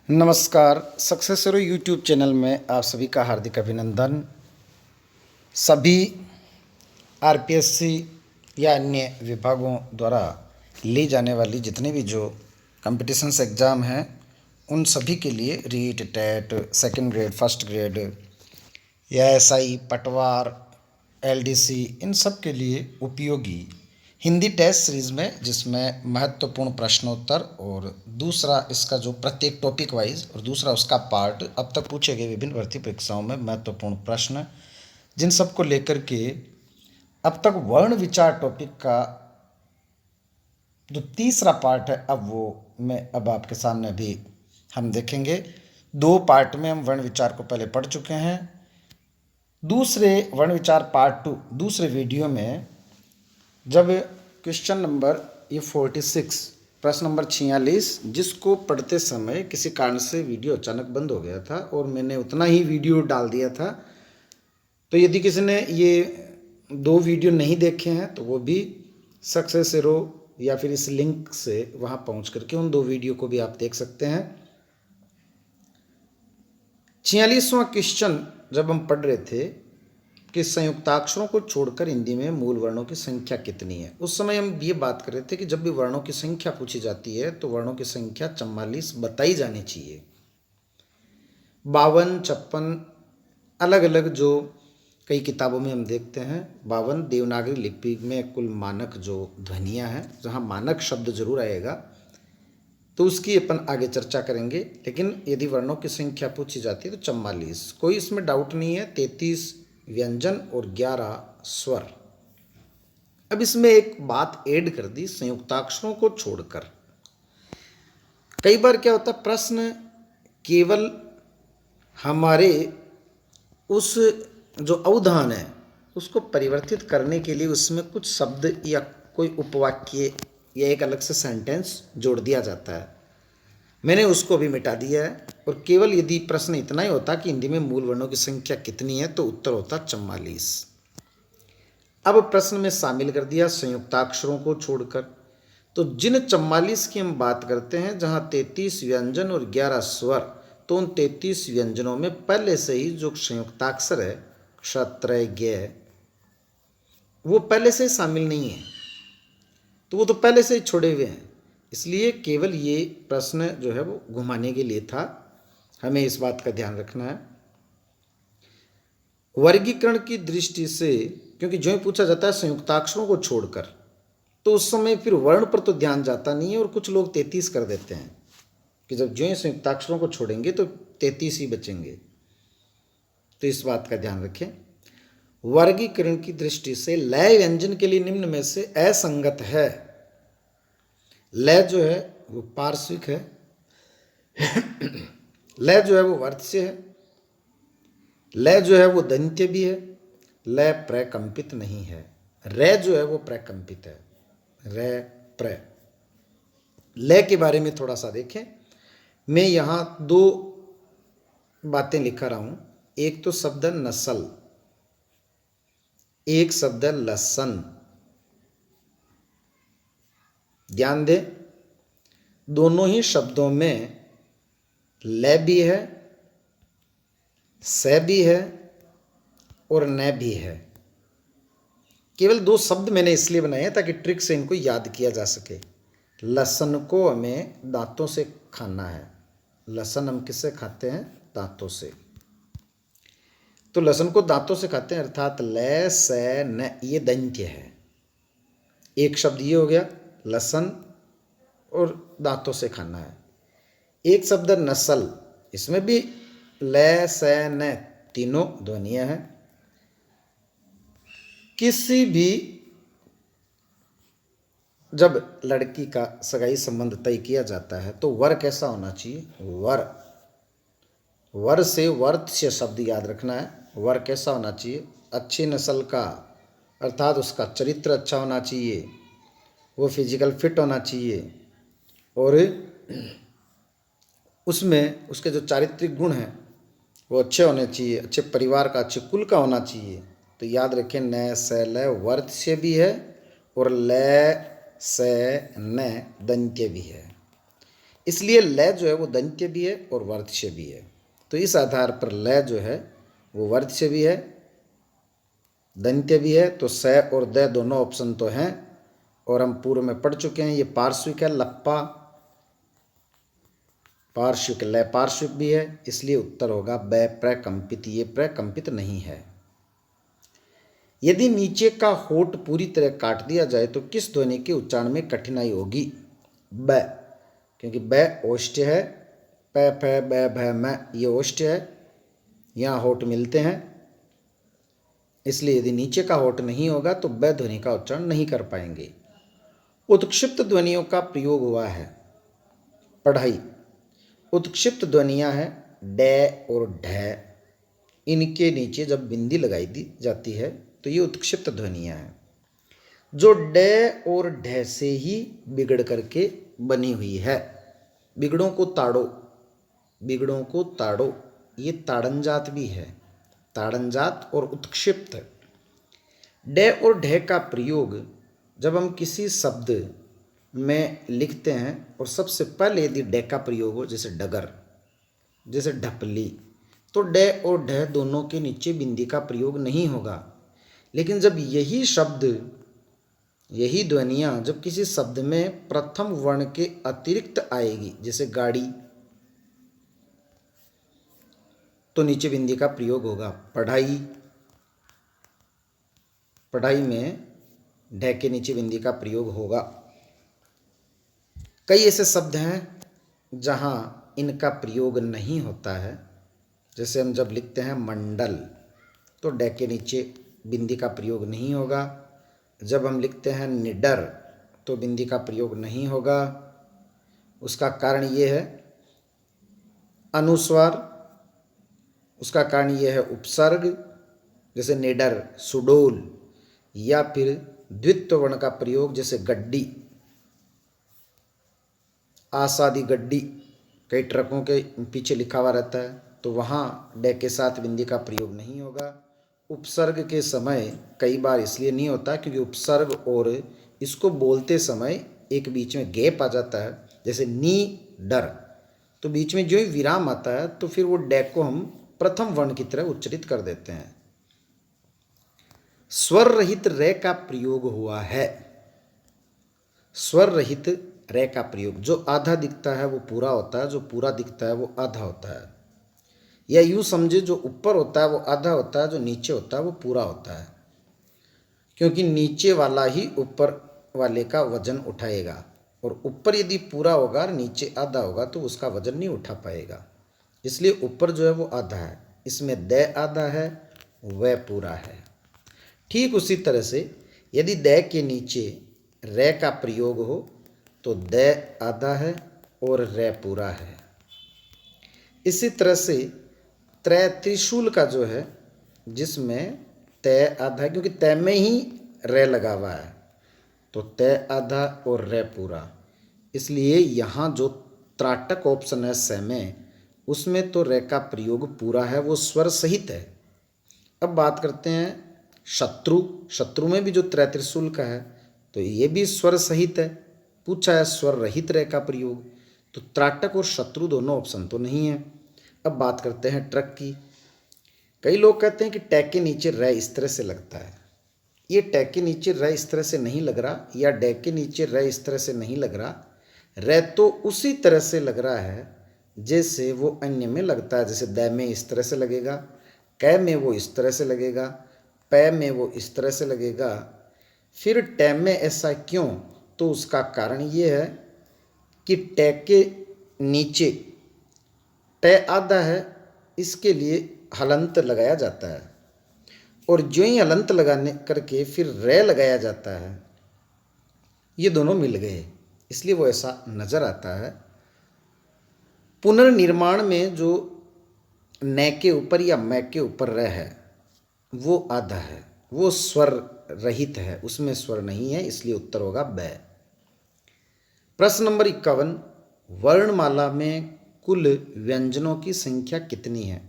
नमस्कार। Success arrow YouTube channel में आप सभी का हार्दिक अभिनंदन। सभी आरपीएससी या अन्य विभागों द्वारा ली जाने वाली जितने भी जो कंपटीशन्स एग्ज़ाम हैं उन सभी के लिए REET, TET, second grade, first grade या एसआई, पटवार, एलडीसी, इन सब के लिए उपयोगी हिंदी टेस्ट सीरीज़ में, जिसमें महत्वपूर्ण प्रश्नोत्तर और दूसरा इसका जो प्रत्येक टॉपिक वाइज और दूसरा उसका पार्ट अब तक पूछे गए विभिन्न भर्ती परीक्षाओं में महत्वपूर्ण प्रश्न, जिन सब को लेकर के अब तक वर्ण विचार टॉपिक का जो तीसरा पार्ट है अब आपके सामने अभी हम देखेंगे। 2 पार्ट में हम वर्ण विचार को पहले पढ़ चुके हैं। दूसरे वर्ण विचार पार्ट 2 दूसरे वीडियो में जब क्वेश्चन नंबर ये 46 प्रश्न नंबर 46 जिसको पढ़ते समय किसी कारण से वीडियो अचानक बंद हो गया था और मैंने उतना ही वीडियो डाल दिया था, तो यदि किसी ने ये 2 वीडियो नहीं देखे हैं तो वो भी सक्सेस एरो या फिर इस लिंक से वहाँ पहुँच करके उन 2 वीडियो को भी आप देख सकते हैं। 46वां क्वेश्चन जब हम पढ़ रहे थे कि संयुक्ताक्षरों को छोड़कर हिंदी में मूल वर्णों की संख्या कितनी है, उस समय हम ये बात कर रहे थे कि जब भी वर्णों की संख्या पूछी जाती है तो वर्णों की संख्या 44 बताई जानी चाहिए। 52, 56 अलग अलग जो कई किताबों में हम देखते हैं। 52 देवनागरी लिपि में कुल मानक जो ध्वनियाँ हैं, जहाँ मानक शब्द जरूर आएगा, तो उसकी अपन आगे चर्चा करेंगे। लेकिन यदि वर्णों की संख्या पूछी जाती है तो 44, कोई इसमें डाउट नहीं है। 33 व्यंजन और 11 स्वर। अब इसमें एक बात ऐड कर दी, संयुक्ताक्षरों को छोड़कर। कई बार क्या होता है, प्रश्न केवल हमारे उस जो अवधान है उसको परिवर्तित करने के लिए उसमें कुछ शब्द या कोई उपवाक्य या एक अलग से सेंटेंस जोड़ दिया जाता है। मैंने उसको भी मिटा दिया है और केवल यदि प्रश्न इतना ही होता कि हिंदी में मूल वर्णों की संख्या कितनी है तो उत्तर होता 44। अब प्रश्न में शामिल कर दिया संयुक्ताक्षरों को छोड़कर। तो जिन 44 की हम बात करते हैं, जहां 33 व्यंजन और 11 स्वर, तो उन 33 व्यंजनों में पहले से ही जो संयुक्ताक्षर है क्ष, त्र, ज्ञ, वो पहले से शामिल नहीं है, तो वो तो पहले से ही छोड़े हुए हैं। इसलिए केवल ये प्रश्न जो है वो घुमाने के लिए था, हमें इस बात का ध्यान रखना है। वर्गीकरण की दृष्टि से, क्योंकि जो ही पूछा जाता है संयुक्ताक्षरों को छोड़कर, तो उस समय फिर वर्ण पर तो ध्यान जाता नहीं है और कुछ लोग 33 कर देते हैं कि जब जो ही संयुक्ताक्षरों को छोड़ेंगे तो 33 ही बचेंगे। तो इस बात का ध्यान रखें। वर्गीकरण की दृष्टि से लय व्यंजन के लिए निम्न में से असंगत है। लय जो है वो पार्श्विक है, लय जो है वो वर्त्य है, लय जो है वो दंत्य भी है, लय प्रकंपित नहीं है। रे जो है वो प्रकंपित है, रे प्र। लय के बारे में थोड़ा सा देखें। मैं यहाँ 2 बातें लिखा रहा हूँ। एक तो शब्द नस्ल, एक शब्द लसन। ध्यान दें, दोनों ही शब्दों में लय भी है, स भी है और न भी है। केवल 2 शब्द मैंने इसलिए बनाए हैं ताकि ट्रिक से इनको याद किया जा सके। लसन को हमें दांतों से खाना है। लसन हम किससे खाते हैं? दांतों से। तो लसन को दांतों से खाते हैं, अर्थात ल, स, न, ये दंत्य है। एक शब्द ये हो गया लसन, और दांतों से खाना है। एक शब्द नस्ल, इसमें भी ल, स, न तीनों ध्वनियां हैं। किसी भी जब लड़की का सगाई संबंध तय किया जाता है तो वर कैसा होना चाहिए? वर। वर से वर्त्य शब्द याद रखना है। वर कैसा होना चाहिए? अच्छी नस्ल का, अर्थात उसका चरित्र अच्छा होना चाहिए, वो फिजिकल फिट होना चाहिए और उसमें उसके जो चारित्रिक गुण हैं वो अच्छे होने चाहिए, अच्छे परिवार का, अच्छे कुल का होना चाहिए। तो याद रखें, न, स, ल वर्त्य भी है और ल, स, न दंत्य भी है। इसलिए लय जो है वो दंत्य भी है और वर्त्य भी है। तो इस आधार पर लय जो है वो वर्त्य भी है, दंत्य भी है। तो स और द दोनों ऑप्शन तो हैं और हम पूर्व में पढ़ चुके हैं। ये पार्श्विक है, लप्पा पार्श्विक, लय पार्श्विक भी है, इसलिए उत्तर होगा ब प्रकंपित। ये प्रकंपित नहीं है। यदि नीचे का होठ पूरी तरह काट दिया जाए तो किस ध्वनि के उच्चारण में कठिनाई होगी? ब, क्योंकि ब ओष्ठ्य है, प फ ब भ म ये ओष्ठ्य है, यहाँ होठ मिलते हैं, इसलिए यदि नीचे का होठ नहीं होगा तो ब ध्वनि का उच्चारण नहीं कर पाएंगे। उत्क्षिप्त ध्वनियों का प्रयोग हुआ है। पढ़ाई, उत्क्षिप्त ध्वनियाँ हैं ड और ढ, इनके नीचे जब बिंदी लगाई दी जाती है तो ये उत्क्षिप्त ध्वनियाँ हैं जो ड और ढ से ही बिगड़ करके बनी हुई है। बिगड़ों को ताड़ो, बिगड़ों को ताड़ो, ये ताड़नजात भी है, ताड़नजात और उत्क्षिप्त। ड और ढ का प्रयोग जब हम किसी शब्द में लिखते हैं और सबसे पहले यदि ड का प्रयोग हो, जैसे डगर, जैसे ढपली, तो ड और ढ दोनों के नीचे बिंदी का प्रयोग नहीं होगा। लेकिन जब यही शब्द, यही ध्वनियाँ जब किसी शब्द में प्रथम वर्ण के अतिरिक्त आएगी, जैसे गाड़ी, तो नीचे बिंदी का प्रयोग होगा। पढ़ाई, पढ़ाई में ढ के नीचे बिंदी का प्रयोग होगा। कई ऐसे शब्द हैं जहाँ इनका प्रयोग नहीं होता है, जैसे हम जब लिखते हैं मंडल तो ड के नीचे बिंदी का प्रयोग नहीं होगा। जब हम लिखते हैं निडर तो बिंदी का प्रयोग नहीं होगा। उसका कारण ये है अनुस्वार, उसका कारण ये है उपसर्ग, जैसे निडर, सुडोल, या फिर द्वित्व वर्ण का प्रयोग, जैसे गड्डी, आसादी गड्डी, कई ट्रकों के पीछे लिखा हुआ रहता है तो वहाँ ड के साथ बिंदी का प्रयोग नहीं होगा। उपसर्ग के समय कई बार इसलिए नहीं होता क्योंकि उपसर्ग और इसको बोलते समय एक बीच में गैप आ जाता है, जैसे नी डर, तो बीच में जो ही विराम आता है तो फिर वो ड को हम प्रथम वर्ण की तरह उच्चारित कर देते हैं। स्वर रहित रे का प्रयोग हुआ है। स्वर रहित रे का प्रयोग, जो आधा दिखता है वो पूरा होता है, जो पूरा दिखता है वो आधा होता है। या यूँ समझे, जो ऊपर होता है वो आधा होता है, जो नीचे होता है वो पूरा होता है, क्योंकि नीचे वाला ही ऊपर वाले का वजन उठाएगा, और ऊपर यदि पूरा होगा और नीचे आधा होगा तो उसका वजन नहीं उठा पाएगा। इसलिए ऊपर जो है वो आधा है, इसमें द आधा है, वह पूरा है। ठीक उसी तरह से यदि द के नीचे रे का प्रयोग हो तो द आधा है और रे पूरा है। इसी तरह से त्रय त्रिशूल का जो है, जिसमें त आधा है, क्योंकि त में ही रे लगा हुआ है, तो त आधा और रे पूरा, इसलिए यहाँ जो त्राटक ऑप्शन है स में, उसमें तो रे का प्रयोग पूरा है, वो स्वर सहित है। अब बात करते हैं शत्रु। शत्रु में भी जो त्रय त्रिशूल का है तो ये भी स्वर सहित है। पूछा है स्वर रहित रे का प्रयोग, तो त्राटक और शत्रु दोनों ऑप्शन तो नहीं है। अब बात करते हैं ट्रक की। कई लोग कहते हैं कि टैग के नीचे रे इस तरह से लगता है। ये टैग के नीचे रे इस तरह से नहीं लग रहा, या डैग के नीचे रे इस तरह से नहीं लग रहा। रे तो उसी तरह से लग रहा है जैसे वो अन्य में लगता है, जैसे द में इस तरह से लगेगा, कै में वो इस तरह से लगेगा, पै में वो इस तरह से लगेगा। फिर टै में ऐसा क्यों? तो उसका कारण ये है कि टै के नीचे टै आधा है, इसके लिए हलंत लगाया जाता है, और जो ही हलंत लगाने करके फिर रे लगाया जाता है, ये दोनों मिल गए, इसलिए वो ऐसा नज़र आता है। पुनर्निर्माण में जो न के ऊपर या मै के ऊपर रे है वो आधा है, वो स्वर रहित है, उसमें स्वर नहीं है, इसलिए उत्तर होगा ब। प्रश्न नंबर 51, वर्णमाला में कुल व्यंजनों की संख्या कितनी है?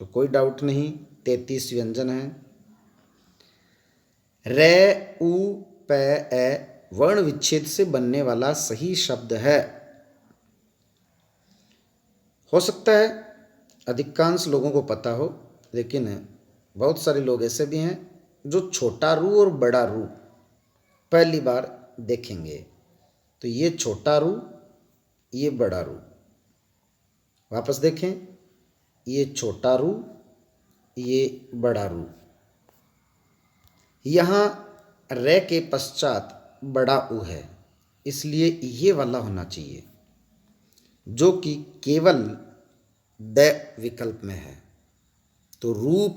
तो कोई डाउट नहीं, 33 व्यंजन हैं। रे उ पै ए वर्ण विच्छेद से बनने वाला सही शब्द है। हो सकता है अधिकांश लोगों को पता हो, लेकिन बहुत सारे लोग ऐसे भी हैं जो छोटा रू और बड़ा रू पहली बार देखेंगे। तो ये छोटा रू, ये बड़ा रू, वापस देखें, ये छोटा रू, ये बड़ा रू। यहाँ रे के पश्चात बड़ा ऊ है, इसलिए ये वाला होना चाहिए जो कि केवल द विकल्प में है। तो रूप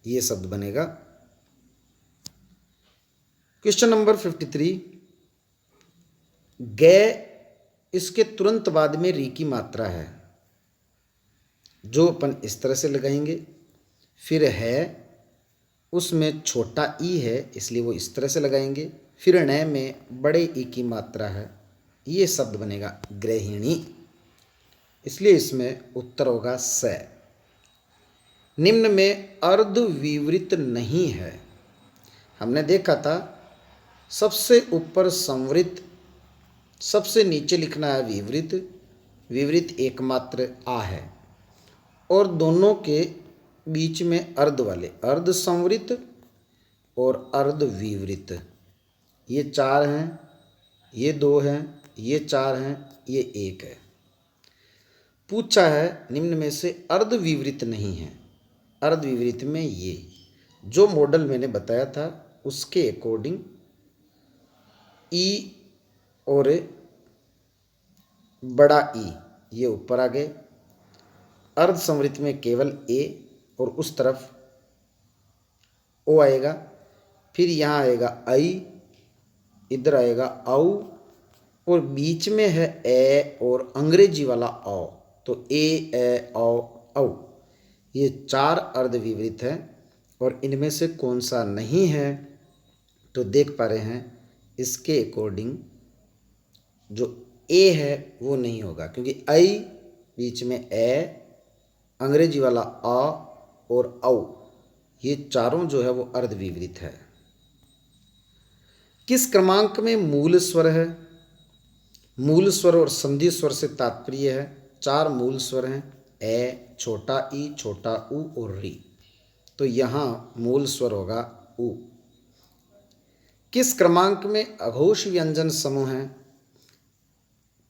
ये शब्द बनेगा। क्वेश्चन नंबर 53, गे इसके तुरंत बाद में री की मात्रा है, जो अपन इस तरह से लगाएंगे। फिर है, उसमें छोटा ई है, इसलिए वो इस तरह से लगाएंगे। फिर न में बड़े ई की मात्रा है, ये शब्द बनेगा गृहिणी, इसलिए इसमें उत्तर होगा स। निम्न में अर्ध विवृत नहीं है। हमने देखा था सबसे ऊपर संवृत, सबसे नीचे लिखना है विवृत। विवृत एकमात्र आ है और दोनों के बीच में अर्ध वाले अर्ध संवृत और अर्ध विवृत, ये 4 हैं, ये 2 हैं, ये 4 हैं, ये 1 है। पूछा है निम्न में से अर्ध विवृत नहीं है। अर्ध विवृत में ये जो मॉडल मैंने बताया था उसके अकॉर्डिंग ई और बड़ा ई ये ऊपर आ गए। अर्ध संवृत में केवल ए और उस तरफ ओ आएगा। फिर यहाँ आएगा आई, इधर आएगा औ और बीच में है ए और अंग्रेजी वाला औ, तो ए औ औ। ये 4 अर्ध विवृत हैं और इनमें से कौन सा नहीं है तो देख पा रहे हैं इसके अकॉर्डिंग जो ए है वो नहीं होगा, क्योंकि आई बीच में ए, अंग्रेजी वाला आ और औ, ये चारों जो है वो अर्ध विवृत है। किस क्रमांक में मूल स्वर है? मूल स्वर और संधि स्वर से तात्पर्य है 4 मूल स्वर हैं, ए, छोटा ई, छोटा ऊ और री। तो यहाँ मूल स्वर होगा ऊ। किस क्रमांक में अघोष व्यंजन समूह है?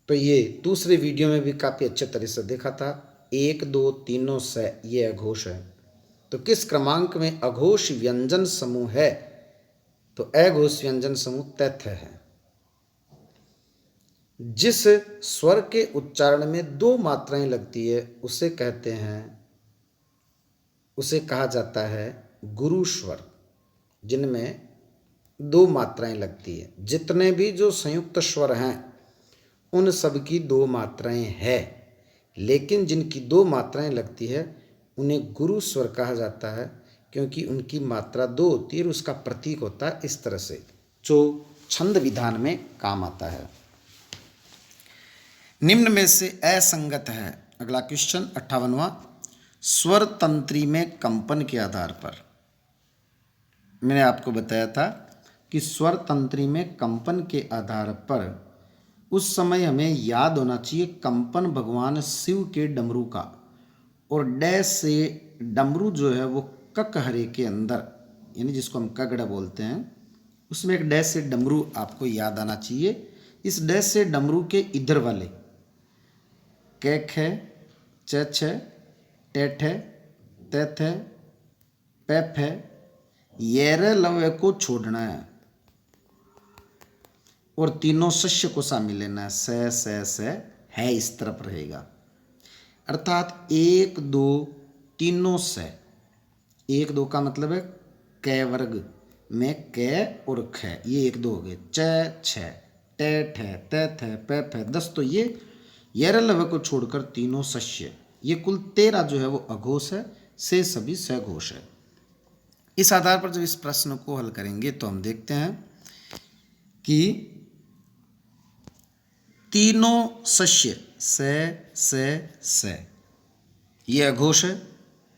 तो ये दूसरे वीडियो में भी काफ़ी अच्छे तरह से देखा था, 1, 2, तीनों से ये अघोष है। तो किस क्रमांक में अघोष व्यंजन समूह है? तो अघोष व्यंजन समूह तैथ है। जिस स्वर के उच्चारण में 2 मात्राएं लगती है उसे कहते हैं, उसे कहा जाता है गुरु स्वर, जिनमें 2 मात्राएं लगती है। जितने भी जो संयुक्त स्वर हैं उन सब की 2 मात्राएं हैं, लेकिन जिनकी 2 मात्राएं लगती है उन्हें गुरु स्वर कहा जाता है, क्योंकि उनकी मात्रा 2 होती है और उसका प्रतीक होता है इस तरह से, जो छंद विधान में काम आता है। निम्न में से असंगत है। अगला क्वेश्चन 58वां, स्वर तंत्री में कंपन के आधार पर। मैंने आपको बताया था कि स्वर तंत्री में कंपन के आधार पर उस समय हमें याद होना चाहिए कंपन भगवान शिव के डमरू का, और डैश से डमरू जो है वो ककहरे के अंदर, यानी जिसको हम कगड़ा बोलते हैं, उसमें एक डैश से डमरू आपको याद आना चाहिए। इस डैश से डमरू के इधर वाले कैक है, चच है, टेठ है, तैथ है, पैप है, येरे लवे को छोड़ना है और तीनों शस्य को शामिल लेना है। स है इस तरफ रहेगा, अर्थात 1, 2 तीनों से। 1, 2 का मतलब है कै वर्ग में कै और ख, ये 1, 2 हो गए। च, छ, टेठ है, तैथ है, पैप है, 10। तो ये यरलव को छोड़कर तीनों शस्य, ये कुल 13 जो है वो अघोष है, से सभी सघोष है। इस आधार पर जब इस प्रश्न को हल करेंगे तो हम देखते हैं कि तीनों शस्य से ये अघोष है,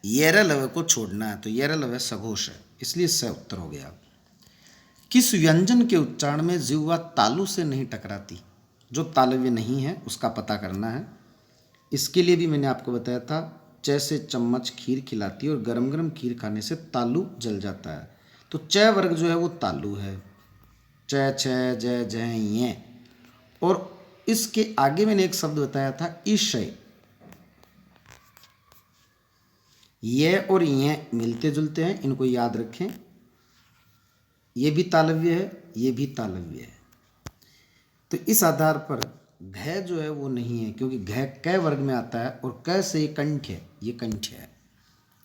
येरलव को छोड़ना है तो येरलव सघोष है, इसलिए स उत्तर हो गया। किस व्यंजन के उच्चारण में जिह्वा तालु से नहीं टकराती? जो तालव्य नहीं है उसका पता करना है। इसके लिए भी मैंने आपको बताया था, च से चम्मच खीर खिलाती है और गरम गरम खीर खाने से तालू जल जाता है। तो च वर्ग जो है वो तालु है, च छ ज झ ञ। और इसके आगे मैंने एक शब्द बताया था ईशय, ये और ये मिलते जुलते हैं, इनको याद रखें। ये भी तालव्य है, ये भी तालव्य है। तो इस आधार पर घ जो है वो नहीं है, क्योंकि घ क वर्ग में आता है और क से ये कंठ है, ये कंठ है।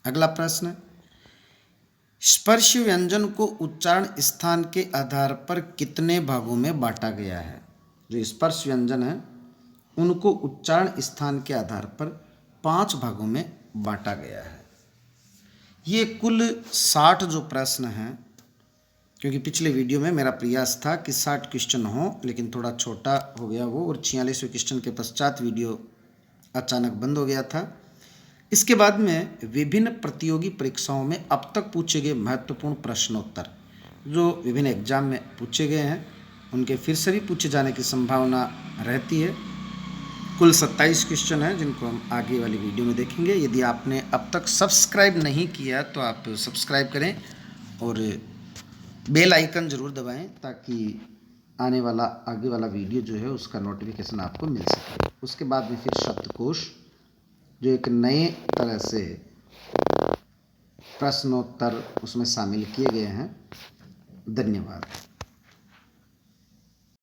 अगला प्रश्न, स्पर्श व्यंजन को उच्चारण स्थान के आधार पर कितने भागों में बांटा गया है? जो स्पर्श व्यंजन है उनको उच्चारण स्थान के आधार पर 5 भागों में बांटा गया है। ये कुल 60 जो प्रश्न हैं, क्योंकि पिछले वीडियो में मेरा प्रयास था कि 60 क्वेश्चन हो, लेकिन थोड़ा छोटा हो गया वो, और 46वें क्वेश्चन के पश्चात वीडियो अचानक बंद हो गया था। इसके बाद में विभिन्न प्रतियोगी परीक्षाओं में अब तक पूछे गए महत्वपूर्ण प्रश्नोत्तर जो विभिन्न एग्जाम में पूछे गए हैं, उनके फिर से भी पूछे जाने की संभावना रहती है। कुल 27 क्वेश्चन हैं जिनको हम आगे वाली वीडियो में देखेंगे। यदि आपने अब तक सब्सक्राइब नहीं किया तो आप सब्सक्राइब करें और बेल आइकन ज़रूर दबाएं, ताकि आने वाला आगे वाला वीडियो जो है उसका नोटिफिकेशन आपको मिल सके। उसके बाद में फिर शब्दकोश जो एक नए तरह से प्रश्नोत्तर उसमें शामिल किए गए हैं। धन्यवाद।